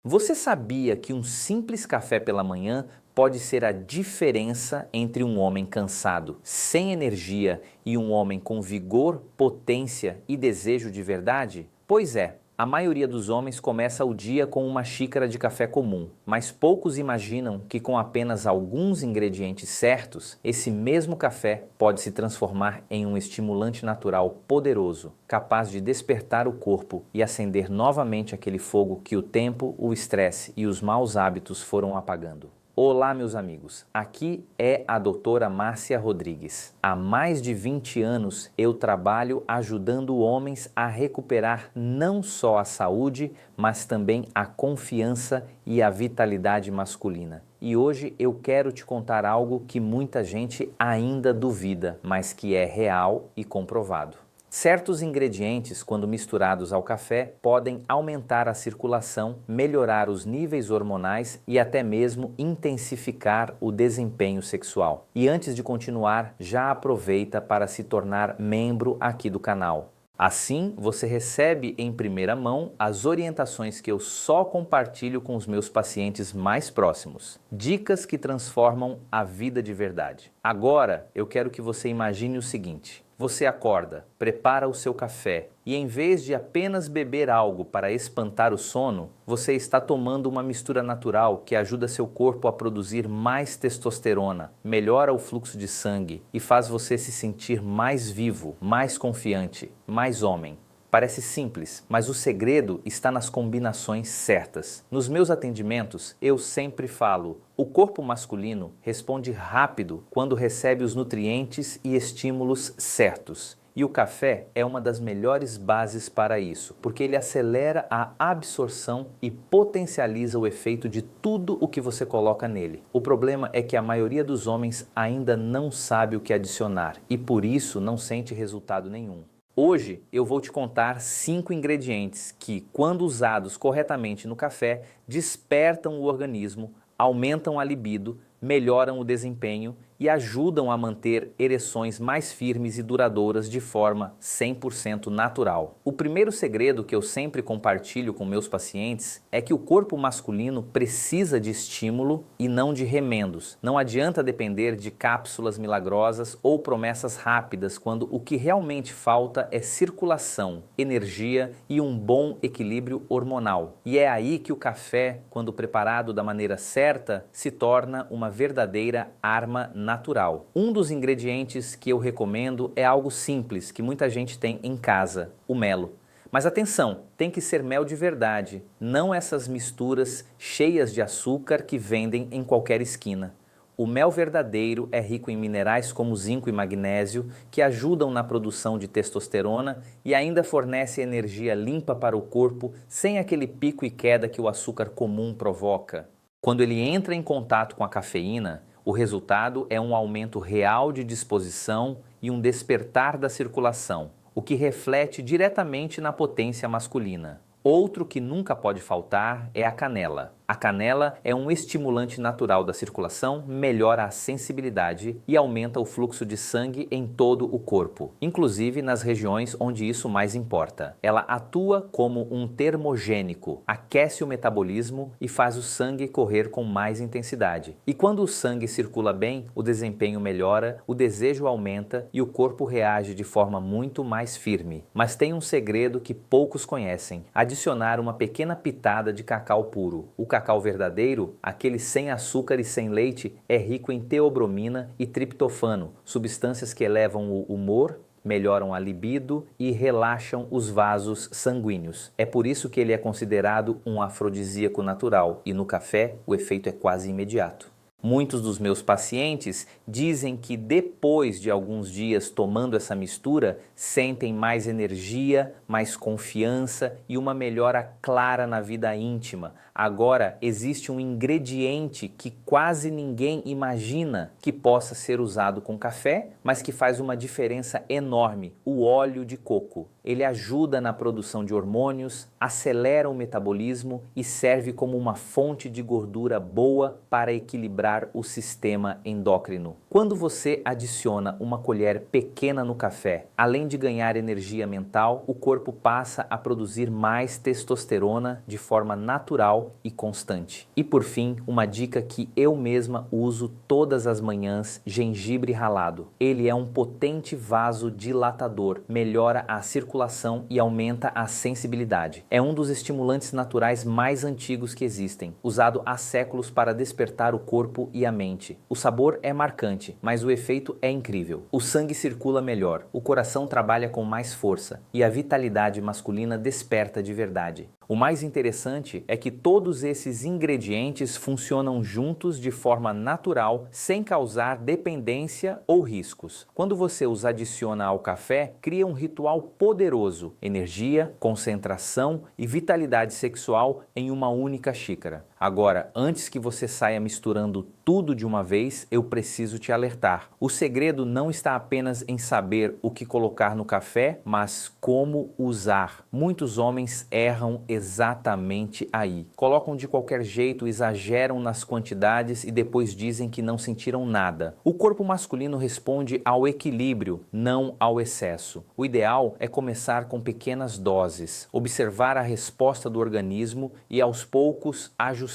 Você sabia que um simples café pela manhã pode ser a diferença entre um homem cansado, sem energia e um homem com vigor, potência e desejo de verdade? Pois é, a maioria dos homens começa o dia com uma xícara de café comum, mas poucos imaginam que com apenas alguns ingredientes certos, esse mesmo café pode se transformar em um estimulante natural poderoso, capaz de despertar o corpo e acender novamente aquele fogo que o tempo, o estresse e os maus hábitos foram apagando. Olá, meus amigos, aqui é a doutora Márcia Rodrigues. Há mais de 20 anos eu trabalho ajudando homens a recuperar não só a saúde, mas também a confiança e a vitalidade masculina. E hoje eu quero te contar algo que muita gente ainda duvida, mas que é real e comprovado. Certos ingredientes, quando misturados ao café, podem aumentar a circulação, melhorar os níveis hormonais e até mesmo intensificar o desempenho sexual. E antes de continuar, já aproveita para se tornar membro aqui do canal. Assim, você recebe em primeira mão as orientações que eu só compartilho com os meus pacientes mais próximos. Dicas que transformam a vida de verdade. Agora, eu quero que você imagine o seguinte. Você acorda, prepara o seu café e em vez de apenas beber algo para espantar o sono, você está tomando uma mistura natural que ajuda seu corpo a produzir mais testosterona, melhora o fluxo de sangue e faz você se sentir mais vivo, mais confiante, mais homem. Parece simples, mas o segredo está nas combinações certas. Nos meus atendimentos, eu sempre falo, o corpo masculino responde rápido quando recebe os nutrientes e estímulos certos. E o café é uma das melhores bases para isso, porque ele acelera a absorção e potencializa o efeito de tudo o que você coloca nele. O problema é que a maioria dos homens ainda não sabe o que adicionar e por isso não sente resultado nenhum. Hoje eu vou te contar 5 ingredientes que, quando usados corretamente no café, despertam o organismo, aumentam a libido, melhoram o desempenho e ajudam a manter ereções mais firmes e duradouras de forma 100% natural. O primeiro segredo que eu sempre compartilho com meus pacientes é que o corpo masculino precisa de estímulo e não de remendos. Não adianta depender de cápsulas milagrosas ou promessas rápidas quando o que realmente falta é circulação, energia e um bom equilíbrio hormonal. E é aí que o café, quando preparado da maneira certa, se torna uma verdadeira arma natural. Um dos ingredientes que eu recomendo é algo simples que muita gente tem em casa, o mel. Mas atenção, tem que ser mel de verdade, não essas misturas cheias de açúcar que vendem em qualquer esquina. O mel verdadeiro é rico em minerais como zinco e magnésio, que ajudam na produção de testosterona e ainda fornece energia limpa para o corpo, sem aquele pico e queda que o açúcar comum provoca. Quando ele entra em contato com a cafeína, o resultado é um aumento real de disposição e um despertar da circulação, o que reflete diretamente na potência masculina. Outro que nunca pode faltar é a canela. A canela é um estimulante natural da circulação, melhora a sensibilidade e aumenta o fluxo de sangue em todo o corpo, inclusive nas regiões onde isso mais importa. Ela atua como um termogênico, aquece o metabolismo e faz o sangue correr com mais intensidade. E quando o sangue circula bem, o desempenho melhora, o desejo aumenta e o corpo reage de forma muito mais firme. Mas tem um segredo que poucos conhecem: adicionar uma pequena pitada de cacau puro. O cacau verdadeiro, aquele sem açúcar e sem leite, é rico em teobromina e triptofano, substâncias que elevam o humor, melhoram a libido e relaxam os vasos sanguíneos. É por isso que ele é considerado um afrodisíaco natural e no café o efeito é quase imediato. Muitos dos meus pacientes dizem que depois de alguns dias tomando essa mistura, sentem mais energia, mais confiança e uma melhora clara na vida íntima. Agora, existe um ingrediente que quase ninguém imagina que possa ser usado com café, mas que faz uma diferença enorme: o óleo de coco. Ele ajuda na produção de hormônios, acelera o metabolismo e serve como uma fonte de gordura boa para equilibrar equilibrar o sistema endócrino. Quando você adiciona uma colher pequena no café, além de ganhar energia mental, o corpo passa a produzir mais testosterona de forma natural e constante. E por fim, uma dica que eu mesma uso todas as manhãs: gengibre ralado. Ele é um potente vasodilatador, melhora a circulação e aumenta a sensibilidade. É um dos estimulantes naturais mais antigos que existem, usado há séculos para despertar o corpo e a mente. O sabor é marcante, mas o efeito é incrível. O sangue circula melhor, o coração trabalha com mais força e a vitalidade masculina desperta de verdade. O mais interessante é que todos esses ingredientes funcionam juntos de forma natural, sem causar dependência ou riscos. Quando você os adiciona ao café, cria um ritual poderoso: energia, concentração e vitalidade sexual em uma única xícara. Agora, antes que você saia misturando tudo de uma vez, eu preciso te alertar. O segredo não está apenas em saber o que colocar no café, mas como usar. Muitos homens erram exatamente aí. Colocam de qualquer jeito, exageram nas quantidades e depois dizem que não sentiram nada. O corpo masculino responde ao equilíbrio, não ao excesso. O ideal é começar com pequenas doses, observar a resposta do organismo e aos poucos ajustar.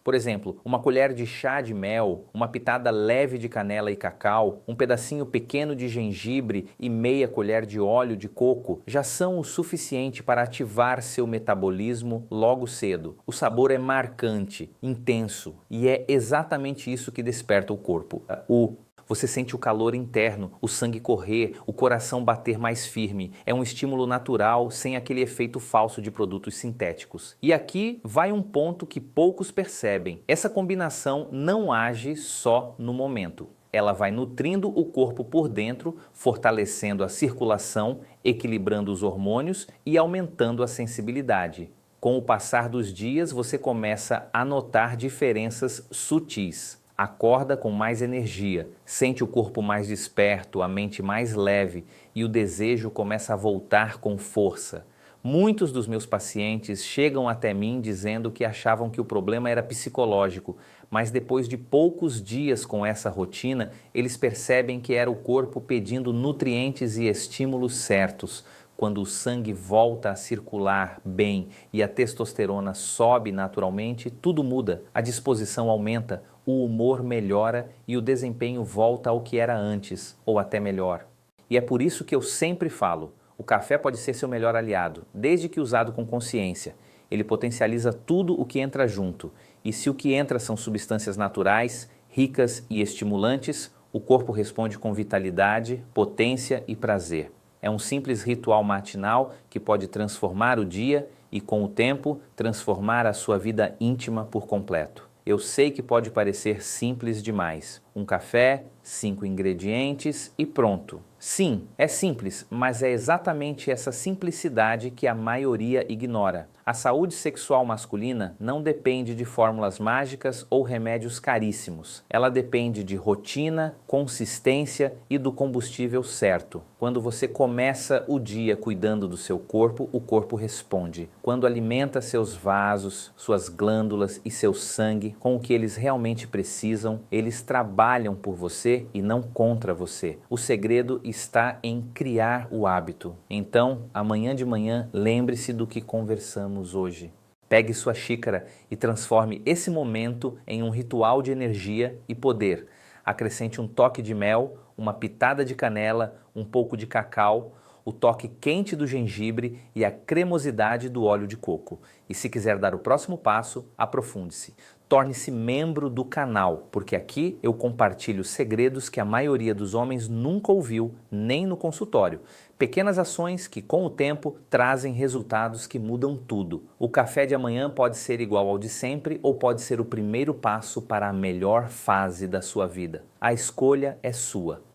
Por exemplo, uma colher de chá de mel, uma pitada leve de canela e cacau, um pedacinho pequeno de gengibre e meia colher de óleo de coco já são o suficiente para ativar seu metabolismo logo cedo. O sabor é marcante, intenso, e é exatamente isso que desperta o corpo. Você sente o calor interno, o sangue correr, o coração bater mais firme. É um estímulo natural, sem aquele efeito falso de produtos sintéticos. E aqui vai um ponto que poucos percebem. Essa combinação não age só no momento. Ela vai nutrindo o corpo por dentro, fortalecendo a circulação, equilibrando os hormônios e aumentando a sensibilidade. Com o passar dos dias, você começa a notar diferenças sutis. Acorda com mais energia, sente o corpo mais desperto, a mente mais leve e o desejo começa a voltar com força. Muitos dos meus pacientes chegam até mim dizendo que achavam que o problema era psicológico, mas depois de poucos dias com essa rotina, eles percebem que era o corpo pedindo nutrientes e estímulos certos. Quando o sangue volta a circular bem e a testosterona sobe naturalmente, tudo muda, a disposição aumenta, o humor melhora e o desempenho volta ao que era antes, ou até melhor. E é por isso que eu sempre falo: o café pode ser seu melhor aliado, desde que usado com consciência. Ele potencializa tudo o que entra junto, e se o que entra são substâncias naturais, ricas e estimulantes, o corpo responde com vitalidade, potência e prazer. É um simples ritual matinal que pode transformar o dia e, com o tempo, transformar a sua vida íntima por completo. Eu sei que pode parecer simples demais. Um café, 5 ingredientes e pronto. Sim, é simples, mas é exatamente essa simplicidade que a maioria ignora. A saúde sexual masculina não depende de fórmulas mágicas ou remédios caríssimos. Ela depende de rotina, consistência e do combustível certo. Quando você começa o dia cuidando do seu corpo, o corpo responde. Quando alimenta seus vasos, suas glândulas e seu sangue com o que eles realmente precisam, eles trabalham por você e não contra você. O segredo está em criar o hábito. Então, amanhã de manhã, lembre-se do que conversamos hoje. Pegue sua xícara e transforme esse momento em um ritual de energia e poder. Acrescente um toque de mel, uma pitada de canela, um pouco de cacau, o toque quente do gengibre e a cremosidade do óleo de coco. E se quiser dar o próximo passo, aprofunde-se. Torne-se membro do canal, porque aqui eu compartilho segredos que a maioria dos homens nunca ouviu, nem no consultório. Pequenas ações que, com o tempo, trazem resultados que mudam tudo. O café de amanhã pode ser igual ao de sempre ou pode ser o primeiro passo para a melhor fase da sua vida. A escolha é sua.